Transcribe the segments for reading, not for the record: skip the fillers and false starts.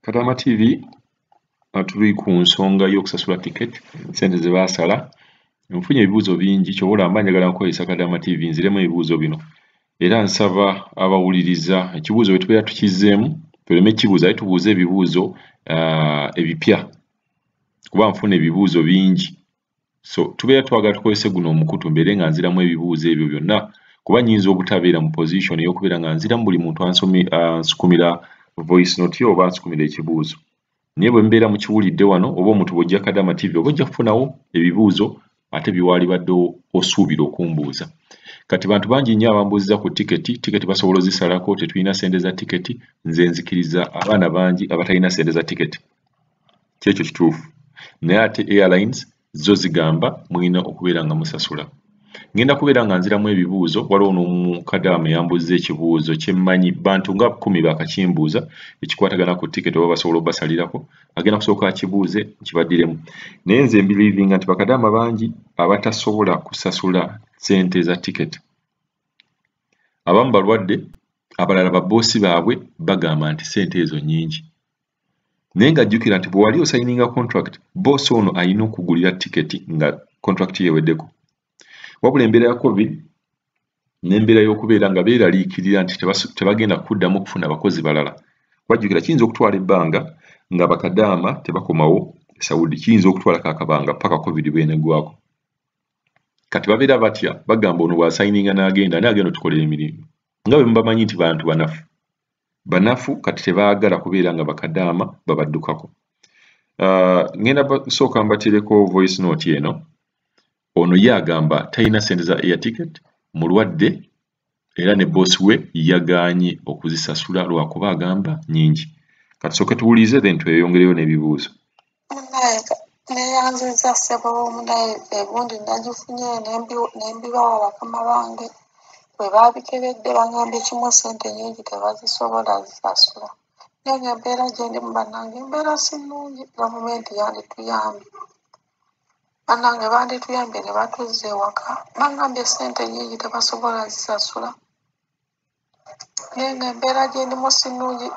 Kadama TV tuli ku nsonga y'okusasula ticket sente ze baasala. Nfunye ebibuuzo bingi kyobola mba njagala nkozesa Kadama TV nziremu ebibuuzo bino era nsaba abawuliriza ekibuuzo bwe tubeera tukizzeemu tuleme kibuuzo aye tubuuze ebibuuzo ebipya kuba nfuna ebibuuzo bingi, so tubeera twagala tukozese guno omukutu mbeere nga nziramu ebibuuzo ebyo byonna kuba nnyinza obutabeera mu position ey'okubeera nga nziramu buli muntu ansukumira voice note oba ansukumira ekibuuzo. Naye bwe mbeera mukiwulidde wano oba omuntu bw'ojja Kadama TV oba ojja kufunawo ebibuuzo ate byewalibadde osuubira okumbuuza. Kati bantu bangi nnyo abambuuziza ku tiketi basobola ozisalako tetulina sente za tiketi. Nze nzikiriza abaana bangi abatalina sente za tiketi, kyekyo kituufu, naye ate airlines zo zigamba mulina okubeera nga musasula. Ngenda kubeera nga nziramu ebibuuzo. Waliwo n'omu Kadama yambuuza ekibuuzo kyemmanyi bantu nga 10 bakakimbuuza ekikwatagana ku tiketi oba basobola obbasalirako, agenda kusooka akibuuze nkibaddiremu. Naye nze mbiriivinga nti bakadama bangi abatasobola kusasula sente za tiketi. Abamu balwadde, abalala babboosi baabwe bagamba nti sente ezo nnyingi. Naye ng'ajjukira nti bwe wali osayininga contract, boosi ono alina okugulira tiketi nga contract yeweddeko. Wabula embeera ya COVID n'embeera y'okubeera nga beeraliikirira nti tebagenda kuddamu kufuna bakozi balala. Wajjukira kiyinza okutwala ebbanga nga bakadaama tebakomawo Saudi, kiyinza okutwala kakabanga paka COVID bw'eneggwako. Kati babeera batya bagamba ono bw'asayininga n'agenda naye agenda otukolera emirimu nga bwe mubamanyi nti bantu banafu kati tebaagala kubeera nga bakadaama babaddukako. Ngenda basooka mbateereko voice note eno. Ono ye agamba talina sente za air ticket, mulwadde era ne boss we yagaanye okuzisasula lwakuba agamba nnyingi. Kati sooke tuwulize then tweyongereyo n'ebibuuzo. Neyanziza ssebo omunaye egundi nagifunye nembibawa bakama bange bwe baabikeredde bangambye kimu sente nyingi tebazisobola zisasula. Naye ng'embeera gye ndi mu bannange embeera si nnungi, gavumenti yandituyambye. Bannange bandituyambye ne batuzza ewaka bangambye sente nyingi tebasobola zisasula. Naye ng'embeera gye ndimu si nnungi,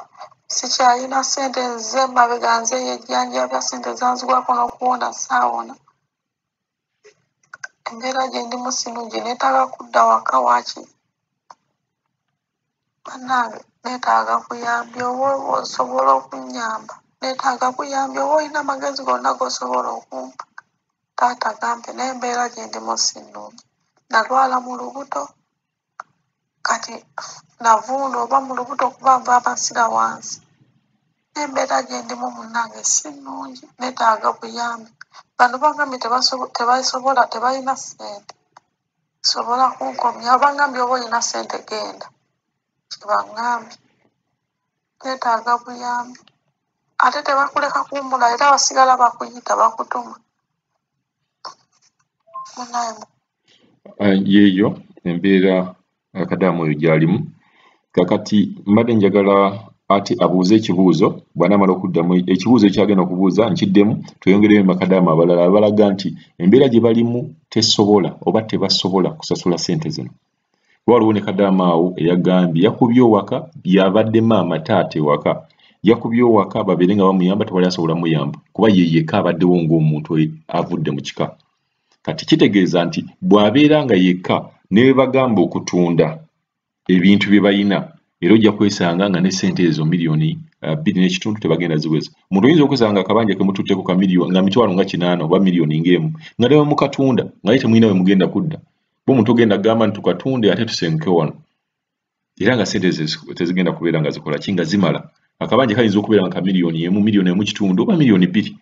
sikyalina sente nze mabega nze yejjanjabya sente zanzigwako n'okuwona saawona. Embeera gye ndimu si nnungi, neetaaga kudda waka waaki. Bannange neetaaga kuyambi oba osobola okunnyamba, neetaaga kuyambi oba olina amagezi gonna g'osobola okumpa. Taata gampe naye embeera gye ndimu si nnungi. Nalwala mu lubuto kati navunda oba mu lubuto kuba nva amasira wansi. Embeera gye ndimu munnange si nnungi, neetaaga buyambi. Bano bangambye tebasobola, tebalina ssente. Sobola kunkomya, bangambye oba olina ssente genda. Kibangambye. Neetaaga buyambi. Ate tebakuleka kuwummula era basigala bakuyita bakutuma. Yeeyo embeera akadaamu oyo gy'alimu. Kakati mbadde njagala ate abuuze ekibuuzo bw'anaamala okuddamu ekibuuzo ekyagenda okubuuza nkiddemu tweyongereyo makadaamu abalala abalaga nti embeera gye balimu tesobola oba tebasobola kusasula sente zino. Waliwo ne kadaamu awo eyagambye yakubye owaka byabadde maama taata ewaka, yakubye owaka babeere nga bamuyamba tewali asobola muyamba kuba ye yekka abaddewo ng'omuntu avudde mu kika. Kati kitegeeza nti bw'abeera nga yekka ne bagamba okutunda ebintu bye balina era ojja kwesanga nga ne ssente ezo miliyoni 2.5 tebagenda ziweza. Omuntu oyinza okwesanga akabanja ke mututteko ka miliyoni nga mitwalo nga 8 oba miliyoni ng'emu nga ne mukatunda nga ye temulina we mugenda kudda. Bo omuntu ogenda agamba nti tukatunde ate tusenguke wano era nga ssente tezigenda kubeera nga zikola ki nga zimala. Akabanja kayinza okubeera nga miliyoni 1, miliyoni 1.5 oba miliyoni 2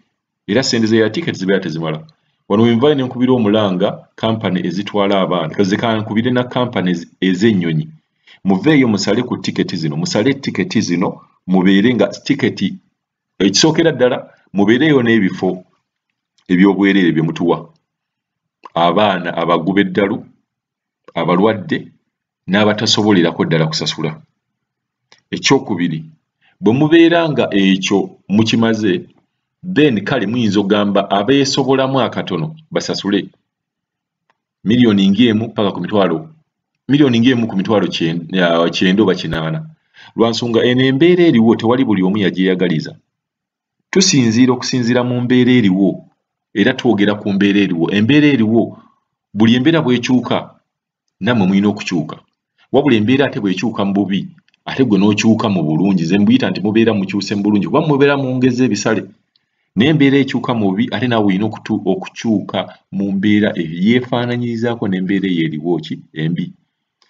era ssente ze ya tiketi zibeera tezimala. Wano wenvayo ne nkubira omulanga kampani ezitwala abaana kazikankubire na kampani ez'ennyonyi muveeyo musale ku tiketi zino, musale tiketi zino mubeere nga tiketi ekisookera ddala mubeereyo n'ebifo eby'obwereere bye mutuwa abaana abaguba eddalu, abalwadde n'abatasobolerako ddala kusasula. Ekyokubiri bwe mubeera nga ekyo mukimaze then kale muyinza okugamba abeesobolamu akatono basasule miliyoni ng'emu paka ku mitwalo miliyoni ng'emu ku mitwalo 9 oba 8. Lwansonga eno embeera eriwo tewali buli omu yagyeyagaliza. tusinziira okusinziira mu mbeera eriwo era twogera ku mbeera eriwo. Embeera eriwo buli embeera bw'ekyuka nammwe mulina okukyuka, wabula embeera ate bw'ekyuka mu bubi ate gwe n'okyuka mu bulungi. Nze mbuyita nti mubeera mukyuse mu bulungi kuba mubeera mwongeza ebisale, naye embeera ekyuka mu bubi ate naawe olina okukyuka mu mbeera yeefaananyirizaako n'embeera eyo eriwo ki embi.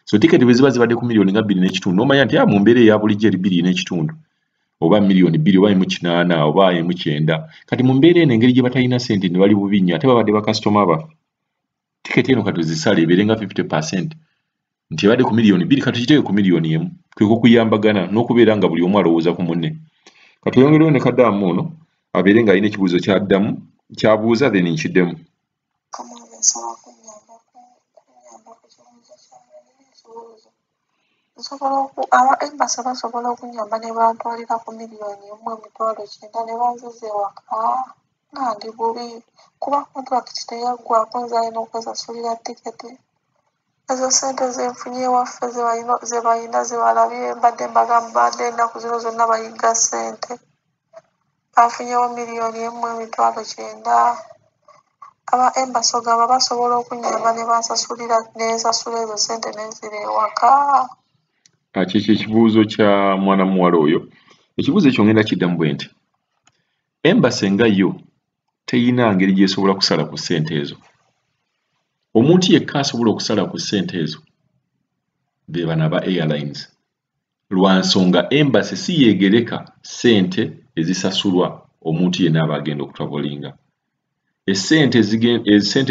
So tiketi bwe ziba zibadde ku miliyoni nga 2.5 n'omanya nti mu mbeera eya bulijjo eri 2.5 oba miliyoni 2 oba 1.8 oba 1.9, kati mu mbeera eno engeri gye batalina ssente ne bali bubi nnyo ate babadde bakasitoma baffe, tiketi eno kati zisale ebeerenga 50% nti ebadde ku miliyoni 2 kati kiteeke ku miliyoni 1, kwe kukuyambagana n'okubeera nga buli omu alowooza ku munne. Kati oyongereyo ne Kadamu ono abeere ng'alina ekibuuzo ky'addamu ky'abuuza then nkiddemu. Embasa basobola okunyamba ne bantwalira ku miliyoni 1.9 ne banziza ewaka nga ndi bubi kuba kontrakiti teyaggwako, nze alina okwesasulira tiketi. Ezo ssente zenfunye ewaffe ze balina zebalabye, mbadde mbagamba badde ennaku zino zonna bayiga ssente. Bafunyewo miliyoni 1.9. Aba embasi ogamba basobola okunyamba ne bansasulira nensasula ezo ssente nenzira ewaka. Kiki ekibuuzo kya mwana muwala oyo. Ekibuuzo ekyo ngenda kiddamu bwe nti embasi nga yo teyina ngeri gy'esobola kusala ku ssente ezo. Omuntu yekka asobola okusala ku ssente ezo be bano aba airlines, lwa nsonga embasi si yeegereka ssente ezisasulwa omuntu yenna aba agenda okutravoolinga. Essente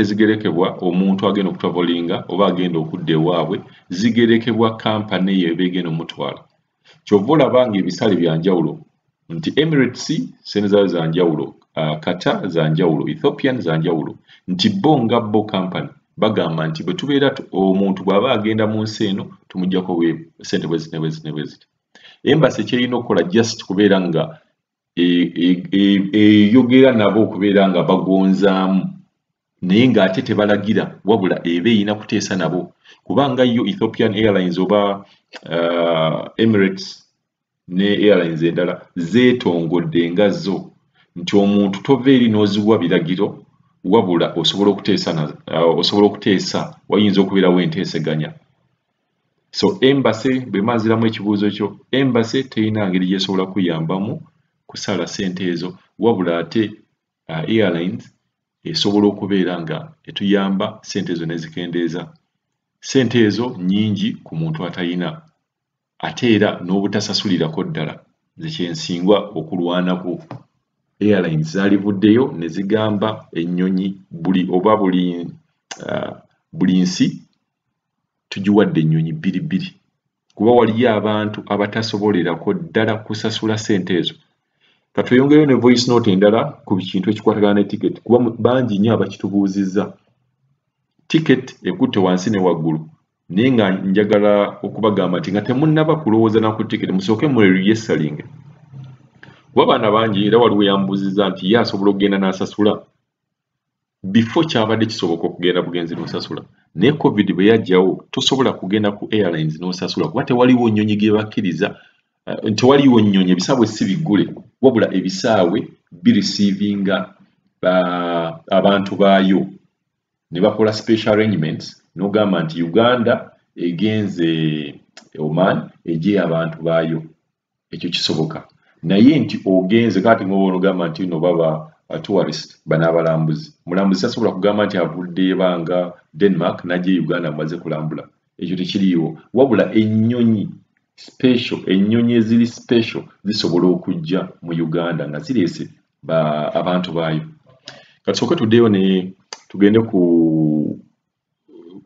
zigerekebwa omuntu agenda okutravoolinga oba agenda okudda ewaabwe zigerekebwa kampani eyo eba egenda omutwala. Kyova olaba nga ebisale bya njawulo nti Emirates ssente zaayo za njawulo, Qatar za njawulo, Ethiopian za njawulo, nti bo nga bo kampani bagamba nti bwe tubeera omuntu bw'aba agenda mu nsi eno tumuggyako ssente bweziti. Embasi kyerina okukola just kubeera nga eyogera nabo okubeera nga bagonzaamu naye ng'ate tebalagira wabula eba eyina kuteesa nabo, kubanga yo Ethiopian Airlines oba Emirates ne airlines endala zeetongodde nga zo nti omuntu tova eri n'oziwa biragiro wabula osobola okuteesa wayinza okubeerawo enteeseganya. So embasi bwe maziramu ekibuuzo kyo, embasi terina ngeri gyesobola kuyambamu kusala ssente ezo wabula ate airlines esobola okubeera nga etuyamba ssente ezo nezikendeeza. Ssente ezo nnyingi ku muntu atalina ate era n'obutasasulirako ddala. Nze kyensingwa okulwanako. Airlines zaalivuddeyo ne zigamba ennyonyi buli nsi tugiwadde ennyonyi 2 kuba waliyo abantu abatasobolerako ddala kusasula ssente ezo. Katweyongereyo ne voice note endala ku kintu ekikwatagana ne ticket kuba bangi nnyo abakitubuuzizza. Ticket ekutte wansi ne waggulu naye nga njagala okubagamba nti nga temunnaba kulowooza na ku ticket musooke mwereyesalinge. Kuba abaana bangi era waliwo yambuuzizza nti ye asobola okugenda n'asasula before kyabadde kisoboka okugenda bugenzi n'osasula, naye COVID bwe yajjawo tosobola kugenda ku airlines n'osasula kuba tewaliwo nnyonyi gye bakkiriza, tewaliwo nnyonyi ebisaawe si biggule wabula ebisaawe birisiivinga abantu baayo ne bakola special arrangements n'ogamba nti Uganda egenze Oman eggyeyo abantu baayo. Ekyo kisoboka, naye nti ogenze kati ng'obona ogamba nti no baba tourist bano abalambuzi, mulambuzi tasobola kugamba nti avudde banga Denmark n'ajja Uganda amaze kulambula. Ekyo tekiriiwo wabula ennyonyi special, ennyonyi eziri special zisobola okujja mu Uganda nga zireese abantu baayo. Katusooke tuddeyo ne tugende ku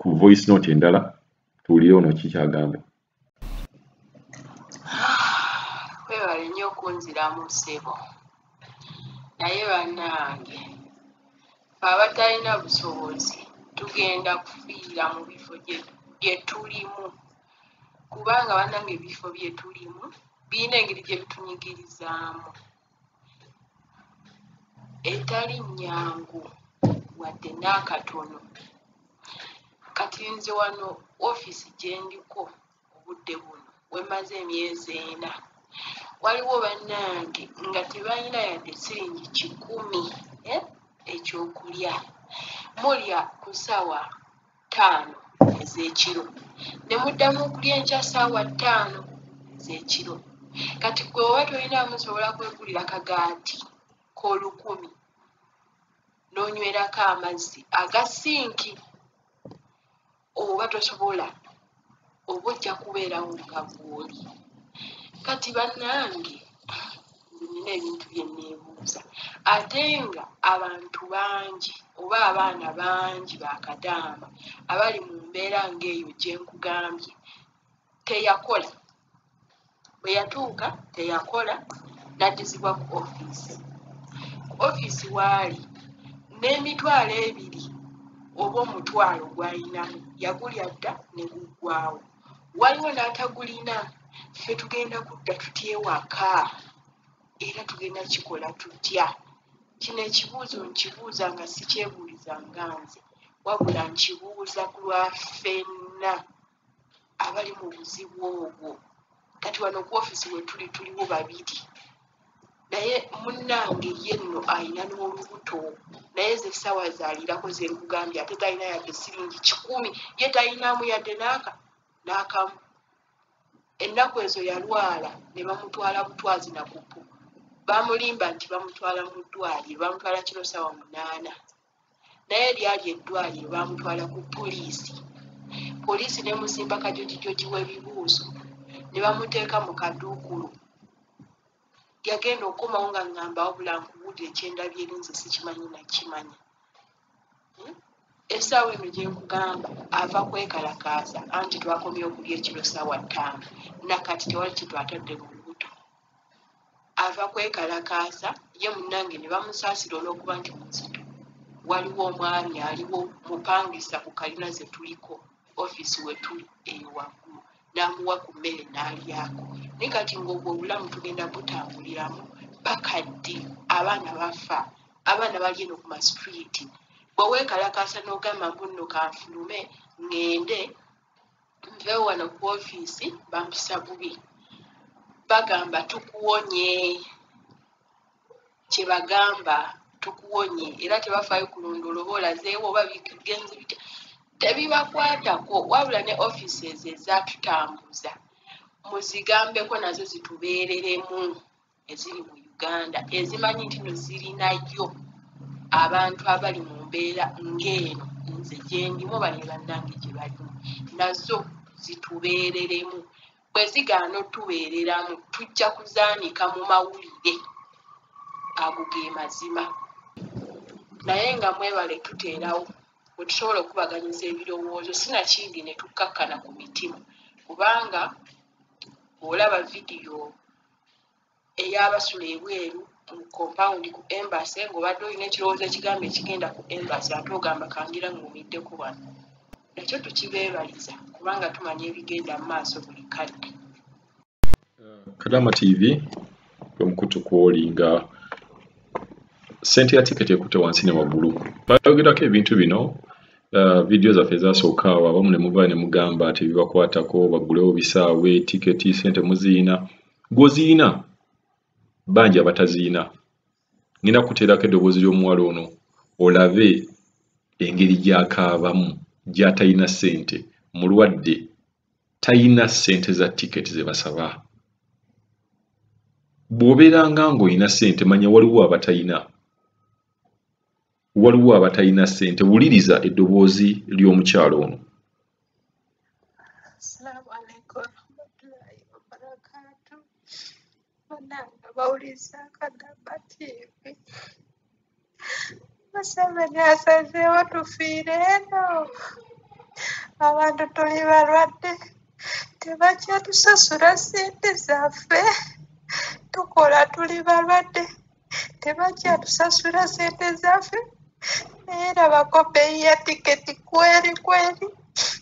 voice note endala tuwulire ono kikyagamba. Webale nnyo okunziramu ssebo, naye bannange fe abatalina busobozi tugenda kufiira mu bifo gye tulimu, kubanga bannange ebifo bye tulimu birina engeri gye bitunyigirizaamu etali nnyangu wadde n'akatono. Kati nze wano woofiisi gye ndiko obudde buno wemaze emyezi 4 waliwo bannange nga tebalina yadde siringi 10 ekyokulya mulya ku ssaawa 5 ez'ekiro ne muddamu okulya enkya ssaawa 5 ez'ekiro kati gwe oba tolina musobola kwegulira kagaati k'olukumi n'onywerako amazzi agasinki oba tosobola oba ojja kubeerawo nga bw'oli kati bannange nina ebintu bye neebuuza ate nga abantu bangi oba abaana bangi bakadaama abali mu mbeera ng'eyo gye nkugambye teyakola bwe yatuuka teyakola n'addizibwa ku ofiisi waali n'emitwalo 2 oba omutwalo gw'alinamu yagulya dda ne guggwaawo waliwo n'atagulina ffe tugenda kudda tutyewaka era tugenda kikola tutya kino ekibuuzo nkibuuza nga sikyebuuliza nga nze wabula nkibuuza ku lwaffenna abali mu buzibu obwo kati wano ku ofiisi we tuliwo 2 naye munnange ye nno ayina n'olubuto naye ze ssaawa zaalirako ze nkugambye ate talina yadde siringi 10 ye talinaamu yadde n'akamu ennaku ezo yalwala ne bamutwala butwazi na kupu bamulimba nti bamutwala mu ddwaliro bamutwala kiro ssaawa 8 naye lyali eddwaliro bamutwala ku poliisi ne musimba kajojijoji w'ebibuuzo ne bamuteeka mu kaduukulu yagenda okomawo nga ngamba wabula nkubuulira ekyendabye erinze sikimanyi nakimanya essaawa eno gye nkugamba ava kwekalakaasa anti twakomye okulya ekiro ssaawa 5 nakati tewali kitwatadde mu lubuto ava kwekalakaasa ye munnange ne bamusaasira olw'okuba nti muzito waliwo omwami aliwo mupangisa ku kalina ze tuliko ofiisi we tuli eyo waggulu n'amuwa ku mmere n'alyako naye kati ng'obwo obulamu tugenda butambuliramu bakadde abaana bafa abaana bali eno ku masituliti bwe weekalakaasa n'ogamba mbunno kanfulume ŋŋende nveewo wano ku ofiisi bampisa bubi bagamba tukuwonye kye bagamba tukuwonye era tebafaayo kulonda oba olazeewo oba bigenzi bitya tebibakwatako wabula ne ofiisi ezo ezatutambuza muzigambeko nazo zitubeereremu eziri mu Uganda ezimanyi nti no zirinayo abantu abali mu mbeera ng'eno nze gye ndimu bane bannange gye balimu nazo zitubeereremu bwe zigaana otubeereramu tujja kuzaanika mu mawulire ago ge mazima naye nga mwebale tuteerawo bwe tusobola okubaganyiza ebirowoozo sinakindi ne tukkakkana ku mitima kubanga olaba vidiyo ey'abasula ebweru mu kompawundi ku embasi ng'obadde olina ekirowoozo ekigambo ekigenda ku embasi ate ogamba kangira ng'omiddeko wano nakyo tukibeebaliza kubanga tumanya ebigenda mu maaso buli kadde. Kadama TV omukutu kwolinga ssente ya tiketi ekutte wansi ne waggulu twayogerako ebintu bino vidiyo zaffe ezasooka awo abamu ne muvaayo ne mugamba tebibakwatako baggulewo bisaawe tiketi ssente muziina gw'oziina bangi abataziina ngenda kuteerako eddoboozi ly'omuwala ono olabe engeri gy'akaabamu gy'atalina ssente mulwadde talina ssente za tiketi ze basaba bw'obeeranga ng'olina ssente manya waliwo abatalina ssente wuliriza eddoboozi ly'omukyalo ono. Assalamu alaikum warahmatullahi wabarakatuh. Bananga bawuliza Kadama TV. Museveni asazeewo tufiire eno. Abantu tuli balwadde tebakyatusasula ssente zaffe. Tukola tuli balwadde tebakyatusasula ssente zaffe. Era bakope ya tiketi kweri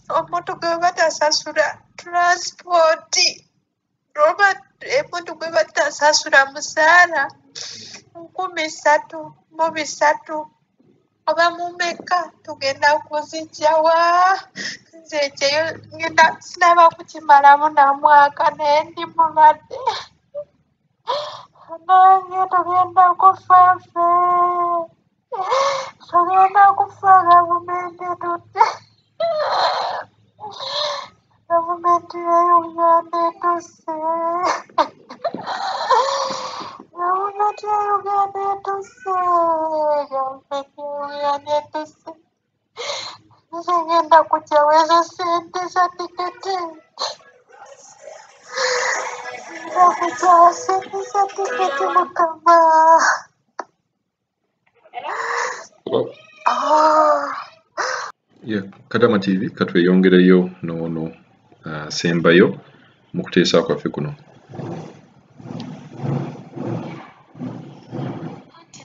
omuntu gwe batasasula transporti oba omuntu gwe batasasula musaala 300 oba mumeka tugenda kuzijjawa nze ekyeyo ngenda sinaba kukimalamu na mwaka naye ndi mulwadde nange tugenda kufa ffe tugenda kufa gavumenti etutte gavumenti ya Uganda etusse gavumenti ya Uganda etusse gavumenti ya Uganda etusse zigenda kujjawo ezo ssente za tiketi zigenda kujjawo ssente za tiketi mukama Kadama TV katweyongereyo n'ono asembayo mu kuteesa kwaffe kuno.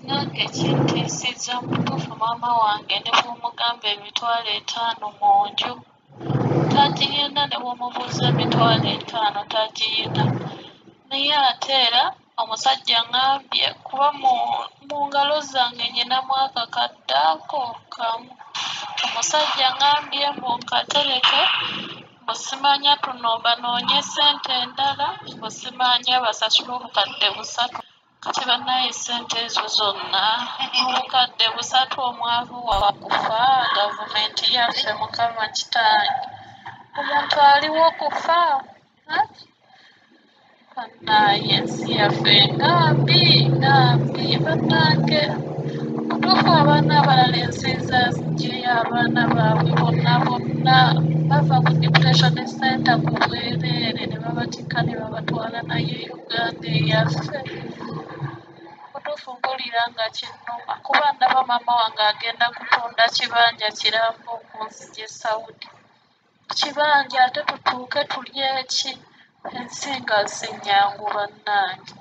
Nange kintiisizza mutuufu maama wange ne bw'omugamba emitwalo 5 mu nju tagiyina, ne bw'omubuuza emitwalo 5 tagiyina. Naye ate era omusajja ngambye kuba mu ngalo zange nyinamu akakadde ako kamu. Omusajja ngambye munkatereke busimanya tuno banoonye ssente endala busimanya basasule obukadde 3. Kati bannaye ssente ezo zonna obukadde 3 omwavu wakufa gavumenti yaffe mukama kitange omuntu aliwo kufa bannaye ensi yaffe ngambi bannange mutuufu abaana abalala ensi zaziggyeyo abaana baabwe bonna bava ku depression center ku bwereere ne babatika ne babatwala naye Uganda eyaffe. Mutuufu mpulira nga kinnuma kuba ndaba maama wange agenda kutunda kibanja kirambo ku nsi gy'e Saudi. Kibanja ate tutuuke tulye ki? Ensi nga si nnyangu bannange.